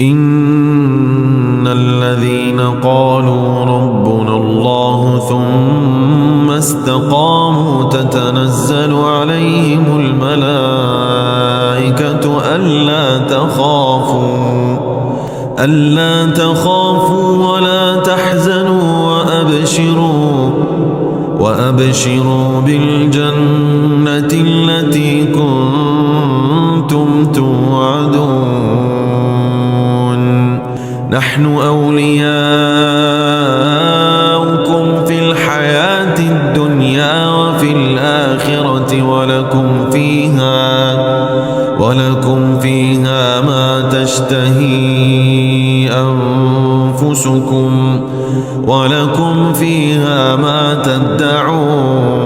إن الذين قالوا ربنا الله ثم استقاموا تتنزل عليهم الملائكة ألا تخافوا ولا تحزنوا وأبشروا بالجنة التي كنتم توعدون نحن أولياؤكم في الحياة الدنيا وفي الآخرة ولكم فيها ما تشتهي أنفسكم ولكم فيها ما تدعون